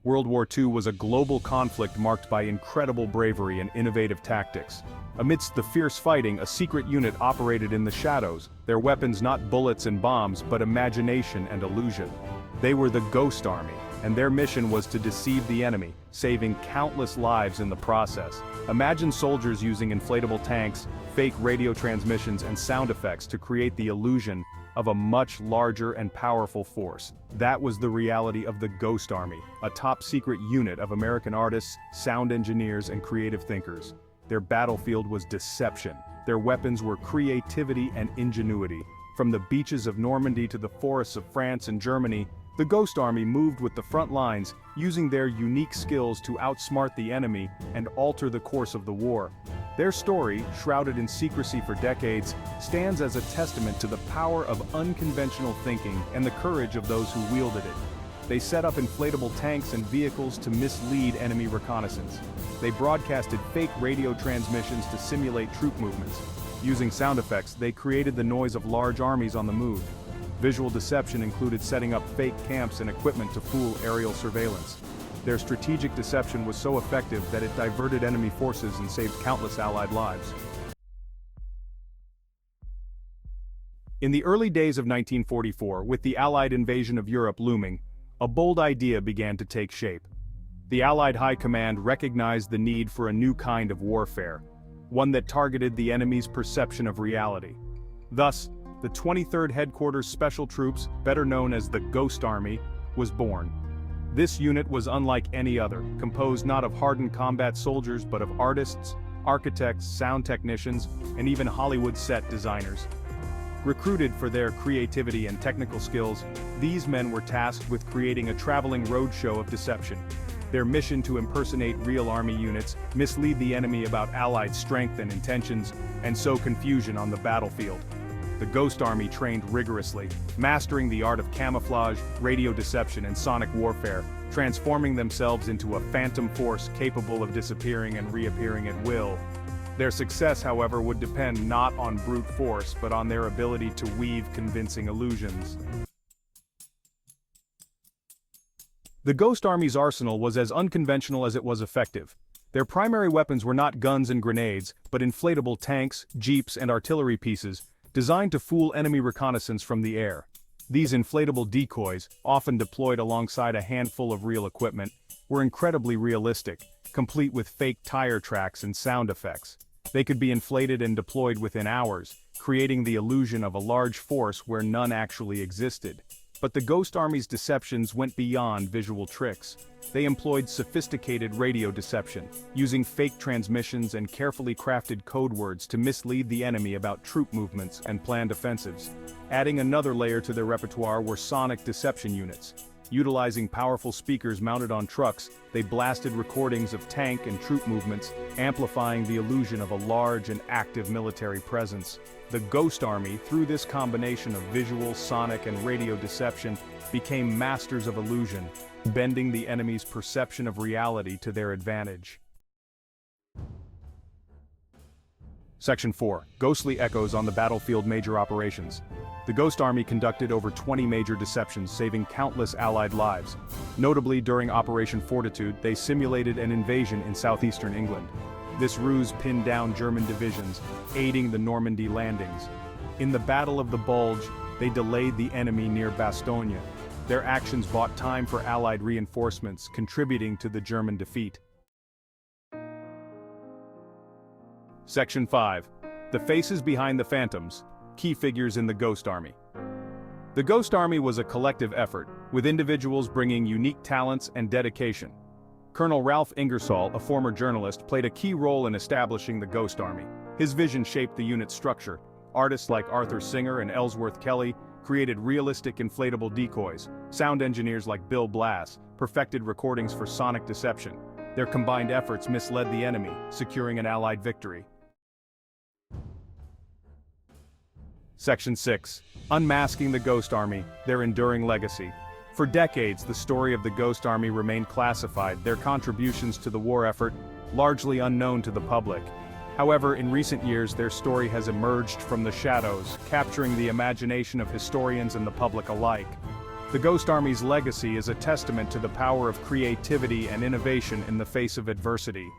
World War II was a global conflict marked by incredible bravery and innovative tactics. Amidst the fierce fighting, a secret unit operated in the shadows, their weapons not bullets and bombs but imagination and illusion. They were the Ghost Army, and their mission was to deceive the enemy, saving countless lives in the process. Imagine soldiers using inflatable tanks, fake radio transmissions and sound effects to create the illusion of a much larger and powerful force. That was the reality of the Ghost Army, a top-secret unit of American artists, sound engineers and creative thinkers. Their battlefield was deception. Their weapons were creativity and ingenuity. From the beaches of Normandy to the forests of France and Germany, the Ghost Army moved with the front lines, using their unique skills to outsmart the enemy and alter the course of the war. Their story, shrouded in secrecy for decades, stands as a testament to the power of unconventional thinking and the courage of those who wielded it. They set up inflatable tanks and vehicles to mislead enemy reconnaissance. They broadcasted fake radio transmissions to simulate troop movements. Using sound effects, they created the noise of large armies on the move. Visual deception included setting up fake camps and equipment to fool aerial surveillance. Their strategic deception was so effective that it diverted enemy forces and saved countless Allied lives. In the early days of 1944, with the Allied invasion of Europe looming, a bold idea began to take shape. The Allied High Command recognized the need for a new kind of warfare, one that targeted the enemy's perception of reality. Thus, the 23rd Headquarters Special Troops, better known as the Ghost Army, was born. This unit was unlike any other, composed not of hardened combat soldiers but of artists, architects, sound technicians, and even Hollywood set designers. Recruited for their creativity and technical skills, these men were tasked with creating a traveling roadshow of deception. Their mission to impersonate real army units, mislead the enemy about Allied strength and intentions, and sow confusion on the battlefield. The Ghost Army trained rigorously, mastering the art of camouflage, radio deception and sonic warfare, transforming themselves into a phantom force capable of disappearing and reappearing at will. Their success, however, would depend not on brute force but on their ability to weave convincing illusions. The Ghost Army's arsenal was as unconventional as it was effective. Their primary weapons were not guns and grenades, but inflatable tanks, jeeps and artillery pieces, designed to fool enemy reconnaissance from the air. These inflatable decoys, often deployed alongside a handful of real equipment, were incredibly realistic, complete with fake tire tracks and sound effects. They could be inflated and deployed within hours, creating the illusion of a large force where none actually existed. But the Ghost Army's deceptions went beyond visual tricks. They employed sophisticated radio deception, using fake transmissions and carefully crafted code words to mislead the enemy about troop movements and planned offensives. Adding another layer to their repertoire were sonic deception units. Utilizing powerful speakers mounted on trucks, they blasted recordings of tank and troop movements, amplifying the illusion of a large and active military presence. The Ghost Army, through this combination of visual, sonic, and radio deception, became masters of illusion, bending the enemy's perception of reality to their advantage. Section 4. Ghostly Echoes on the Battlefield Major Operations. The Ghost Army conducted over 20 major deceptions, saving countless Allied lives. Notably, during Operation Fortitude, they simulated an invasion in southeastern England. This ruse pinned down German divisions, aiding the Normandy landings. In the Battle of the Bulge, they delayed the enemy near Bastogne. Their actions bought time for Allied reinforcements, contributing to the German defeat. Section 5. The Faces Behind the Phantoms, Key Figures in the Ghost Army. The Ghost Army was a collective effort, with individuals bringing unique talents and dedication. Colonel Ralph Ingersoll, a former journalist, played a key role in establishing the Ghost Army. His vision shaped the unit's structure. Artists like Arthur Singer and Ellsworth Kelly created realistic inflatable decoys. Sound engineers like Bill Blass perfected recordings for sonic deception. Their combined efforts misled the enemy, securing an Allied victory. Section 6. Unmasking the Ghost Army, Their Enduring Legacy. For decades, the story of the Ghost Army remained classified, their contributions to the war effort largely unknown to the public. However, in recent years, their story has emerged from the shadows, capturing the imagination of historians and the public alike. The Ghost Army's legacy is a testament to the power of creativity and innovation in the face of adversity.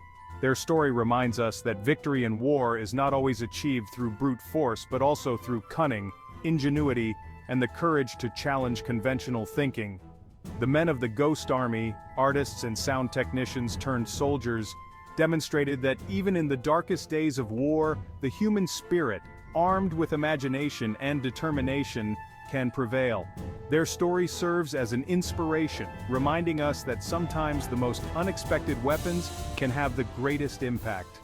Their story reminds us that victory in war is not always achieved through brute force but also through cunning, ingenuity, and the courage to challenge conventional thinking. The men of the Ghost Army, artists and sound technicians turned soldiers, demonstrated that even in the darkest days of war, the human spirit, armed with imagination and determination, can prevail. Their story serves as an inspiration, reminding us that sometimes the most unexpected weapons can have the greatest impact.